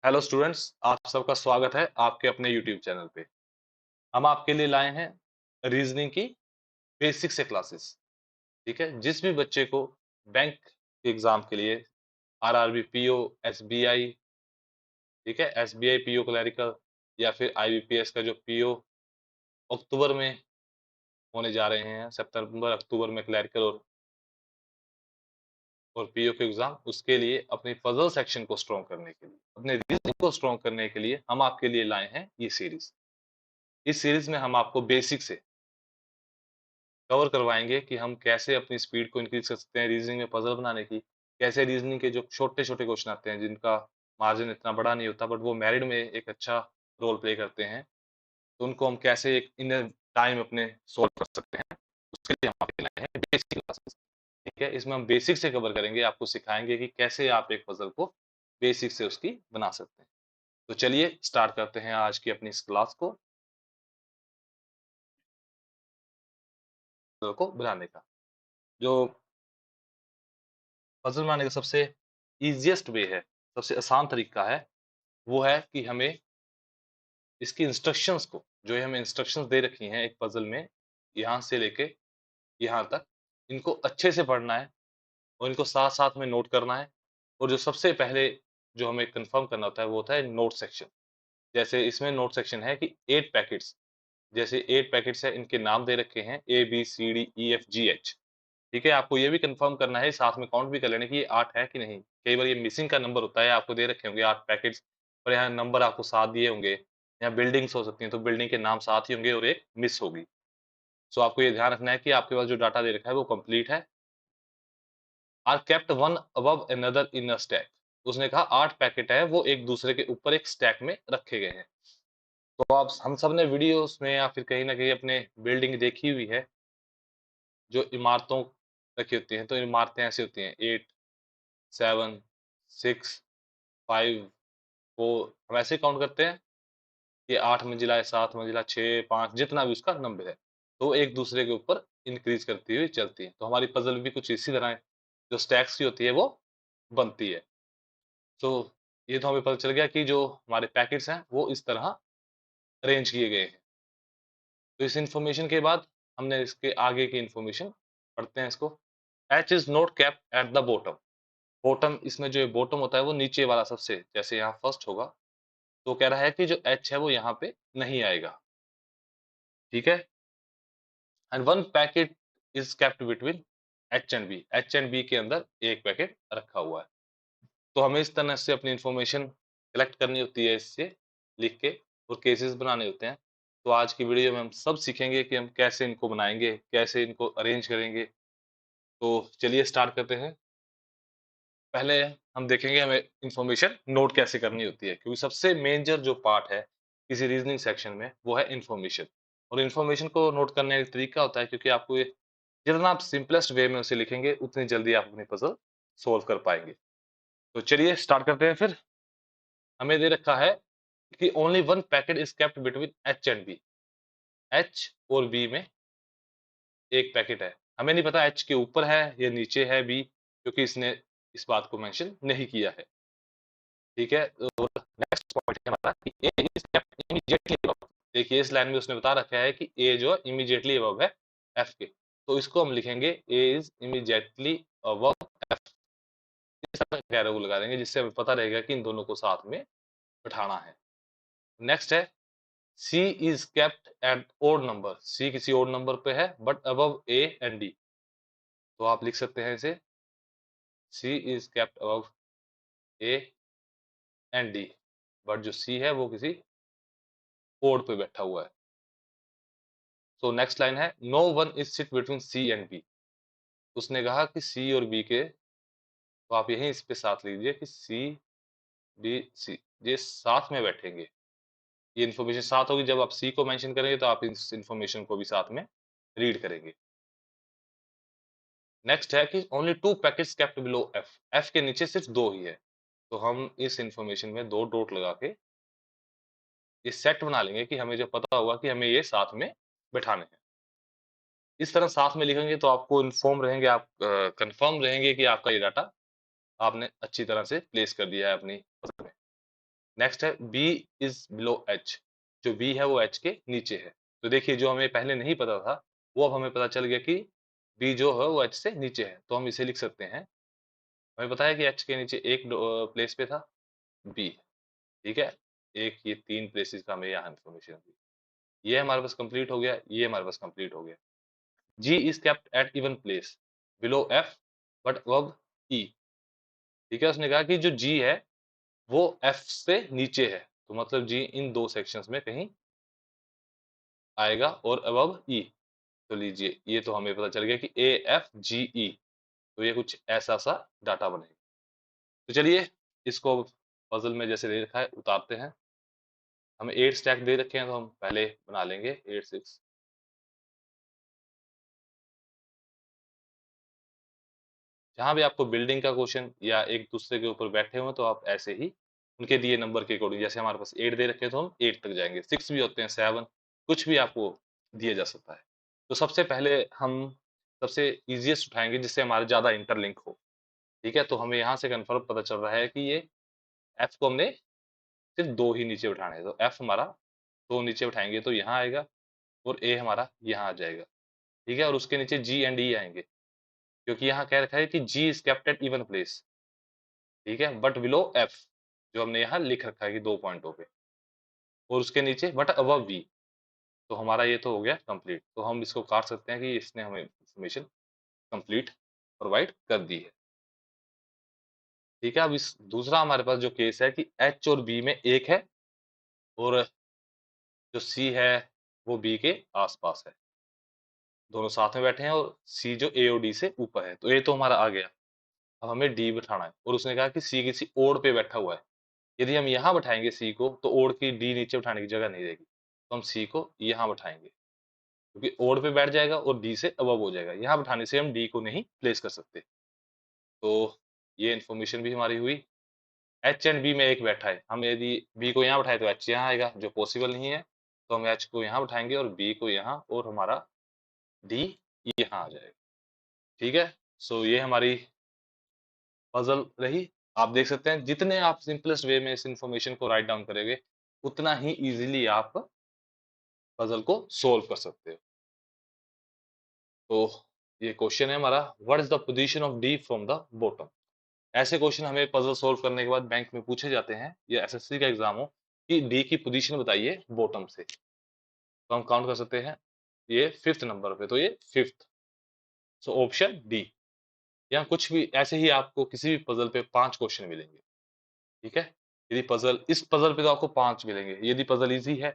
Hello students, आप सबका स्वागत है आपके अपने यूट्यूब चैनल पे। हम आपके लिए लाए हैं रीजनिंग की बेसिक से क्लासेस। ठीक है, जिस भी बच्चे को बैंक एग्जाम के लिए आरआरबी पीओ, एसबीआई, ठीक है, एसबीआई पीओ क्लरिकल या फिर आईबीपीएस का जो पीओ अक्टूबर में होने जा रहे हैं, सितंबर अक्टूबर में क्लरिकल और पीओ के एग्जाम, उसके लिए अपनी पजल सेक्शन को स्ट्रॉन्ग करने के लिए, अपने रीजनिंग को स्ट्रॉन्ग करने के लिए हम आपके लिए लाए हैं ये सीरीज। इस सीरीज में हम आपको बेसिक से कवर करवाएंगे कि हम कैसे अपनी स्पीड को इंक्रीज कर सकते हैं रीजनिंग में पजल बनाने की, कैसे रीजनिंग के जो छोटे छोटे क्वेश्चन आते हैं जिनका मार्जिन इतना बड़ा नहीं होता बट वो मेरिट में एक अच्छा रोल प्ले करते हैं, तो उनको हम कैसे एक इन टाइम अपने सोल्व कर सकते हैं, उसके लिए हम आपके लाए हैं बेसिक क्लासेस। ठीक है, इसमें हम बेसिक से कवर करेंगे, आपको सिखाएंगे कि कैसे आप एक पजल को बेसिक से उसकी बना सकते हैं। तो चलिए स्टार्ट करते हैं आज की अपनी इस क्लास को बनाने का। जो पजल बनाने का सबसे ईजिएस्ट वे है, सबसे आसान तरीका है, वो है कि हमें इसकी इंस्ट्रक्शंस को, जो ये हमें इंस्ट्रक्शंस दे रखी हैं एक पजल में, यहाँ से लेके यहाँ तक, इनको अच्छे से पढ़ना है और इनको साथ-साथ में नोट करना है। और जो सबसे पहले जो हमें कंफर्म करना होता है वो होता है नोट सेक्शन। जैसे इसमें नोट सेक्शन है कि 8 पैकेट्स, जैसे 8 पैकेट्स है, इनके नाम दे रखे हैं ए, बी, सी, डी, ई, एफ, जी, एच। ठीक है, आपको ये भी कंफर्म करना है, साथ में काउंट भी कर लेना कि ये 8 है कि नहीं। कई बार ये मिसिंग का नंबर होता है, आपको दे रखे होंगे 8 पैकेट्स और यहाँ नंबर आपको 7 दिए होंगे। यहाँ बिल्डिंग्स हो सकती हैं, तो बिल्डिंग के नाम 7 ही होंगे और एक मिस होगी। सो आपको ये ध्यान रखना है कि आपके पास जो डाटा दे रखा है वो कंप्लीट है। Are kept one above another in a stack. उसने कहा 8 पैकेट है, वो एक दूसरे के ऊपर एक स्टैक में रखे गए हैं। तो आप हम सब ने वीडियोस में या फिर कहीं न कहीं अपने बिल्डिंग देखी हुई है, जो इमारतों रखी होती हैं, तो इमारतें ऐसी होती हैं 8, 7, 6, 5, 4, हम ऐसे काउंट करते हैं कि 8 मंजिला है, 7 मंजिला, 6, 5, जितना भी उसका नंबर है, तो वो एक दूसरे के ऊपर इंक्रीज करती हुई चलती है। तो हमारी पजल भी कुछ इसी तरह है, जो स्टैक्स की होती है वो बनती है। तो ये तो हमें पता चल गया कि जो हमारे पैकेट्स हैं वो इस तरह अरेंज किए गए हैं। तो इस इन्फॉर्मेशन के बाद हमने इसके आगे की इन्फॉर्मेशन पढ़ते हैं इसको। H is not kept at the bottom. Bottom, इसमें जो बॉटम होता है वो नीचे वाला सबसे, जैसे यहाँ फर्स्ट होगा, तो कह रहा है कि जो एच है वो यहाँ पे नहीं आएगा। ठीक है, and one packet is kept between H and B. H and B के अंदर एक पैकेट रखा हुआ है। तो हमें इस तरह से अपनी इंफॉर्मेशन कलेक्ट करनी होती है, इससे लिख के, और केसेस बनाने होते हैं। तो आज की वीडियो में हम सब सीखेंगे कि हम कैसे इनको बनाएंगे, कैसे इनको अरेंज करेंगे। तो चलिए स्टार्ट करते हैं। पहले हम देखेंगे हमें इंफॉर्मेशन नोट कैसे करनी होती है, क्योंकि सबसे मेजर जो पार्ट है किसी रीजनिंग सेक्शन में वो है इंफॉर्मेशन। और इंफॉर्मेशन को नोट करने का एक तरीका होता है, क्योंकि आपको ये जितना आप सिंपलेस्ट वे में उसे लिखेंगे उतनी जल्दी आप अपनी पजल सोल्व कर पाएंगे। तो चलिए स्टार्ट करते हैं फिर। हमें दे रखा है कि only one packet is kept between H and B. H और बी में एक पैकेट है। हमें नहीं पता एच के ऊपर है या नीचे है बी, क्योंकि इसने इस बात को मेंशन नहीं किया है। ठीक है, तो नेक्स्ट पॉइंट है हमारा कि ए इज केप्ट इमीडिएटली अबव। देखिए इस लाइन में उसने बता रखा है कि ए जो इमीडिएटली अबव है एफ के, तो इसको हम लिखेंगे ए इज इमीडिएटली अबव एफ। इस तरह का एरो लगा देंगे जिससे हमें पता रहेगा कि इन दोनों को साथ में बिठाना है। नेक्स्ट है C is kept at odd number. C किसी ओड नंबर पे है but above A and D, तो आप लिख सकते हैं इसे C is kept above A and D, but जो सी है वो किसी ओड पे बैठा हुआ है। सो नेक्स्ट लाइन है no one is sit between C and B. उसने कहा कि सी और बी के, तो आप यहीं इस पे साथ लीजिए कि सी बी सी, ये साथ में बैठेंगे। ये इन्फॉर्मेशन साथ होगी, जब आप सी को मेंशन करेंगे तो आप इस इन्फॉर्मेशन को भी साथ में रीड करेंगे। नेक्स्ट है कि only 2 packets kept below F. F के नीचे सिर्फ 2 ही है, तो हम इस इन्फॉर्मेशन में 2 डॉट लगा के ये सेट बना लेंगे कि हमें जब पता होगा कि हमें ये साथ में बैठाने हैं। इस तरह साथ में लिखेंगे तो आपको इन्फॉर्म रहेंगे, आप कंफर्म रहेंगे कि आपका ये डाटा आपने अच्छी तरह से प्लेस कर दिया है अपनी पजल में। नेक्स्ट है बी इज बिलो एच, जो बी है वो एच के नीचे है। तो देखिए जो हमें पहले नहीं पता था वो अब हमें पता चल गया कि बी जो है वो एच से नीचे है, तो हम इसे लिख सकते हैं। हमें पता है कि एच के नीचे एक प्लेस पे था बी, ठीक है, एक ये 3 प्लेसेस का हमें यहाँ इन्फॉर्मेशन दी। ये हमारे पास कंप्लीट हो गया, ये हमारे पास कंप्लीट हो गया। G is kept at even place below F but above E, ठीक है, उसने कहा कि जो जी है वो एफ से नीचे है, तो मतलब जी इन दो सेक्शंस में कहीं आएगा और अबव ई। तो लीजिए ये तो हमें पता चल गया कि ए एफ जी ई, तो ये कुछ ऐसा सा डाटा बनेगा। तो चलिए इसको पजल में जैसे दे रखा है उतारते हैं। हमें 8 स्टैक दे रखे हैं तो हम पहले बना लेंगे 8 6। जहां भी आपको बिल्डिंग का क्वेश्चन या एक दूसरे के ऊपर बैठे हो तो आप ऐसे ही उनके दिए नंबर के अकॉर्डिंग, जैसे हमारे पास 8 दे रखे हैं तो हम 8 तक जाएंगे, 6 भी होते हैं, 7, कुछ भी आपको दिया जा सकता है। तो सबसे पहले हम सबसे इजीएस्ट उठाएंगे जिससे हमारे ज्यादा इंटरलिंक हो, ठीक है। तो हमें यहाँ से कंफर्म पता चल रहा है कि ये एफ को हमने सिर्फ 2 ही नीचे उठाने हैं, तो एफ हमारा 2 नीचे उठाएंगे तो यहाँ आएगा और ए हमारा यहाँ आ जाएगा, ठीक है। और उसके नीचे जी एंड ई आएंगे क्योंकि यहाँ कह रखा है कि G is kept at even place, ठीक है, बट बिलो एफ, जो हमने यहाँ लिख रखा है कि 2 पॉइंटों पे, और उसके नीचे बट अबव बी। तो हमारा ये तो हो गया कंप्लीट, तो हम इसको काट सकते हैं कि इसने हमें इंफॉर्मेशन कंप्लीट प्रोवाइड कर दी है, ठीक है। अब इस दूसरा हमारे पास जो केस है कि एच और बी में एक है और जो सी है वो बी के आसपास है, दोनों साथ में बैठे हैं और सी जो ए और डी से ऊपर है, तो ए तो हमारा आ गया। अब हमें डी बिठाना है और उसने कहा कि सी किसी ओर पे बैठा हुआ है। यदि हम यहाँ बैठाएंगे सी को तो ओर की डी नीचे बैठाने की जगह नहीं रहेगी, तो हम सी को यहाँ बैठाएंगे क्योंकि ओर पे बैठ जाएगा और डी से अबव हो जाएगा, यहाँ बैठाने से हम डी को नहीं प्लेस कर सकते। तो ये इन्फॉर्मेशन भी हमारी हुई। एच एंड बी में एक बैठा है, हम यदि बी को यहाँ बैठाए तो एच यहाँ आएगा जो पॉसिबल नहीं है, तो हम एच को यहाँ बैठाएंगे और बी को यहाँ, और हमारा डी यहाँ आ जाएगा, ठीक है। सो ये हमारी पजल रही। आप देख सकते हैं जितने आप सिंपलेस्ट वे में इस इंफॉर्मेशन को राइट डाउन करेंगे उतना ही इजीली आप पजल को सोल्व कर सकते हो। तो ये क्वेश्चन है हमारा, what is the position of D from the bottom. ऐसे क्वेश्चन हमें पजल सोल्व करने के बाद बैंक में पूछे जाते हैं या एसएससी का एग्जाम हो कि डी की पोजीशन बताइए बॉटम से, तो हम काउंट कर सकते हैं ये 5th नंबर पे, तो ये 5th। So option D. या कुछ भी ऐसे ही आपको किसी भी पजल पे 5 क्वेश्चन मिलेंगे, ठीक है। यदि पजल इस पजल पे तो आपको 5 मिलेंगे, यदि पजल इजी है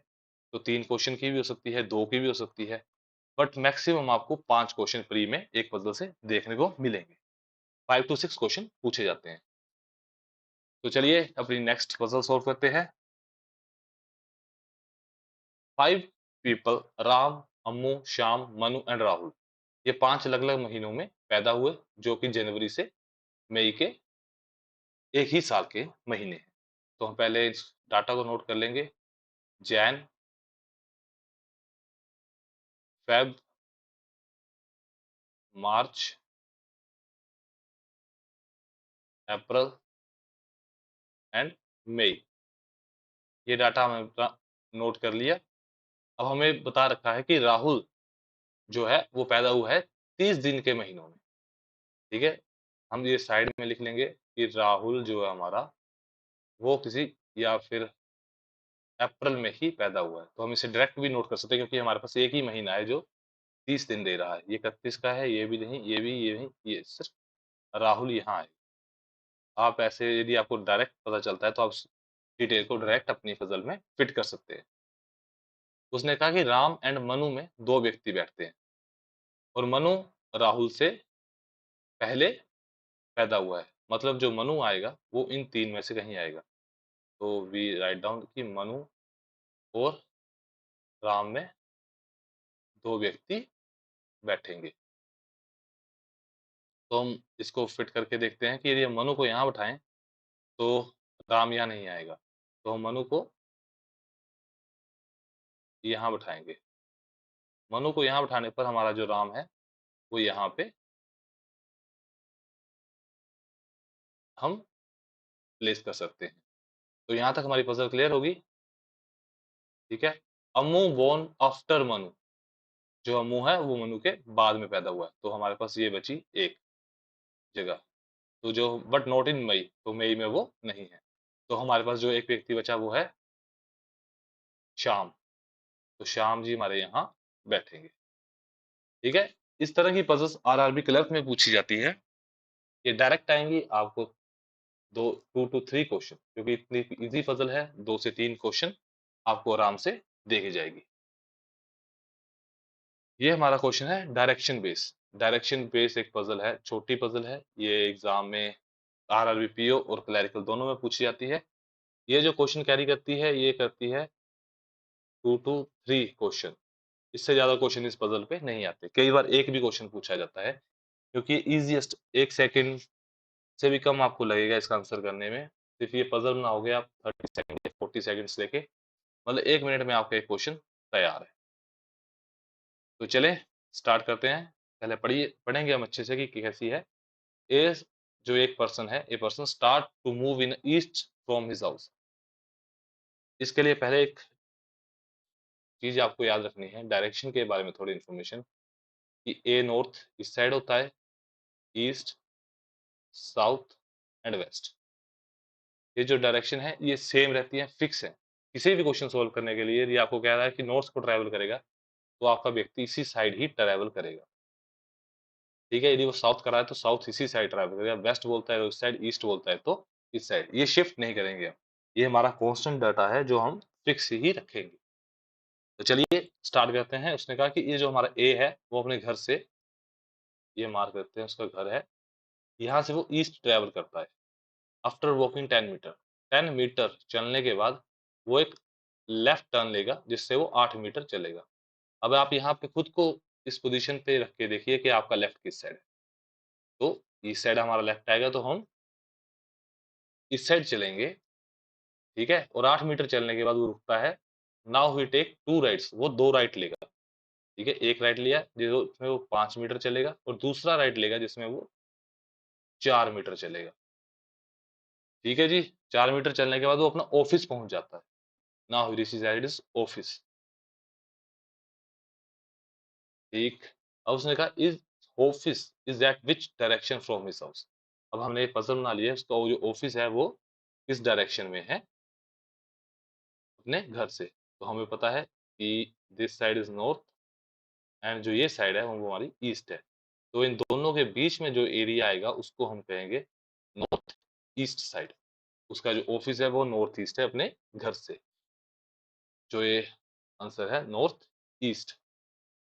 तो 3 क्वेश्चन की भी हो सकती है, 2 की भी हो सकती है, बट मैक्सिमम आपको 5 क्वेश्चन फ्री में एक पजल से देखने को मिलेंगे। 5 to 6 क्वेश्चन पूछे जाते हैं। तो चलिए अपनी नेक्स्ट पजल सॉल्व करते हैं। 5 people, Ram, Ammu, Shyam, Manu and Rahul, ये 5 अलग अलग महीनों में पैदा हुए जो कि जनवरी से मई के एक ही साल के महीने हैं। तो हम पहले इस डाटा को नोट कर लेंगे। Jan, Feb, March, April and May, ये डाटा हमने नोट कर लिया। अब हमें बता रखा है कि राहुल जो है वो पैदा हुआ है 30 दिन के महीनों में, ठीक है। हम ये साइड में लिख लेंगे कि राहुल जो है हमारा वो किसी या फिर अप्रैल में ही पैदा हुआ है, तो हम इसे डायरेक्ट भी नोट कर सकते हैं क्योंकि हमारे पास एक ही महीना है जो 30 दिन दे रहा है। ये 31 का है, ये भी नहीं, ये भी, ये नहीं, ये सिर्फ राहुल यहाँ है। आप ऐसे यदि आपको डायरेक्ट पता चलता है तो आप डिटेल को डायरेक्ट अपनी फजल में फिट कर सकते हैं। उसने कहा कि राम एंड मनु में 2 व्यक्ति बैठते हैं और मनु राहुल से पहले पैदा हुआ है, मतलब जो मनु आएगा वो इन 3 में से कहीं आएगा। तो वी राइट डाउन कि मनु और राम में 2 व्यक्ति बैठेंगे। तो हम इसको फिट करके देखते हैं कि यदि हम मनु को यहाँ बिठाएं तो राम यहाँ नहीं आएगा, तो हम मनु को यहाँ बिठाएंगे। मनु को यहाँ बिठाने पर हमारा जो राम है वो यहाँ पे हम प्लेस कर सकते हैं। तो यहाँ तक हमारी पजल क्लियर होगी, ठीक है। अम्मू बोर्न आफ्टर मनु, जो अम्मू है वो मनु के बाद में पैदा हुआ है, तो हमारे पास ये बची एक जगह। तो जो बट नॉट इन मई, तो मई में वो नहीं है। तो हमारे पास जो एक व्यक्ति बचा वो है श्याम। तो श्याम जी हमारे यहाँ बैठेंगे, ठीक है। इस तरह की पजल्स आरआरबी क्लर्क में पूछी जाती है। ये डायरेक्ट आएंगी आपको 2 to 3 क्वेश्चन, क्योंकि इतनी इजी पजल है, 2 से 3 क्वेश्चन आपको आराम से देगी जाएगी। ये हमारा क्वेश्चन है डायरेक्शन बेस। डायरेक्शन बेस एक पजल है, छोटी पजल है, ये एग्जाम में आरआरबी पीओ और क्लैरिकल दोनों में पूछी जाती है। ये जो क्वेश्चन कैरी करती है, ये करती है 2 to 3 क्वेश्चन। इससे ज्यादा क्वेश्चन इस पजल पे नहीं आते, कई बार एक भी क्वेश्चन पूछा जाता है, क्योंकि इजीएस्ट 1 सेकंड से भी कम आपको लगेगा इसका आंसर करने में। सिर्फ ये पजल बनाओगे आप 30 सेकंड या 40 सेकंड्स लेके, मतलब 1 मिनट में आपका एक क्वेश्चन तैयार है। तो चले स्टार्ट करते हैं। पहले पढ़ेंगे हम अच्छे से कि कैसी है। ए जो एक पर्सन है, a person start to move in east from his house. इसके लिए पहले एक चीज आपको याद रखनी है, डायरेक्शन के बारे में थोड़ी इन्फॉर्मेशन, कि ए नॉर्थ इस साइड होता है, ईस्ट साउथ एंड वेस्ट। ये जो डायरेक्शन है ये सेम रहती है, फिक्स है। किसी भी क्वेश्चन सोल्व करने के लिए यदि आपको कह रहा है कि नॉर्थ को ट्रैवल करेगा, तो आपका व्यक्ति इसी साइड ही ट्रैवल करेगा, ठीक है। यदि वो साउथ कर रहा है तो साउथ इसी साइड ट्रैवल करेगा, वेस्ट बोलता है तो इस साइड, ईस्ट बोलता है तो इस साइड। ये शिफ्ट नहीं करेंगे हम, ये हमारा कांस्टेंट डाटा है जो हम फिक्स ही रखेंगे। तो चलिए स्टार्ट करते हैं। उसने कहा कि ये जो हमारा ए है वो अपने घर से, ये मार्क करते हैं उसका घर है, यहाँ से वो ईस्ट ट्रैवल करता है। आफ्टर वॉकिंग 10 मीटर, 10 मीटर चलने के बाद वो एक लेफ्ट टर्न लेगा, जिससे वो 8 मीटर चलेगा। अब आप यहाँ पे खुद को इस पोजीशन पे रख के देखिए कि आपका लेफ्ट किस साइड है। तो इस साइड हमारा लेफ्ट आएगा, तो हम इस साइड चलेंगे, ठीक है। और 8 मीटर चलने के बाद वो रुकता है। नाउ ही टेक 2 राइट्स, वो 2 राइट लेगा, ठीक है। एक राइट लिया जिसमें वो 5 मीटर चलेगा, और दूसरा राइट लेगा जिसमें वो 4 मीटर चलेगा, ठीक है जी। 4 मीटर चलने के बाद वो अपना ऑफिस पहुंच जाता है। Now he reaches is office, ठीक। अब उसने कहा is office is eight which direction from his house. अब हमने एक पजल बना लिया है, तो जो ऑफिस है वो किस डायरेक्शन में है अपने घर से। तो हमें पता है कि this side is north, and जो ये साइड है वो हमारी ईस्ट है। तो इन दोनों के बीच में जो एरिया आएगा उसको हम कहेंगे नॉर्थ ईस्ट साइड। उसका जो ऑफिस है वो नॉर्थ ईस्ट है अपने घर से। जो ये आंसर है नॉर्थ ईस्ट।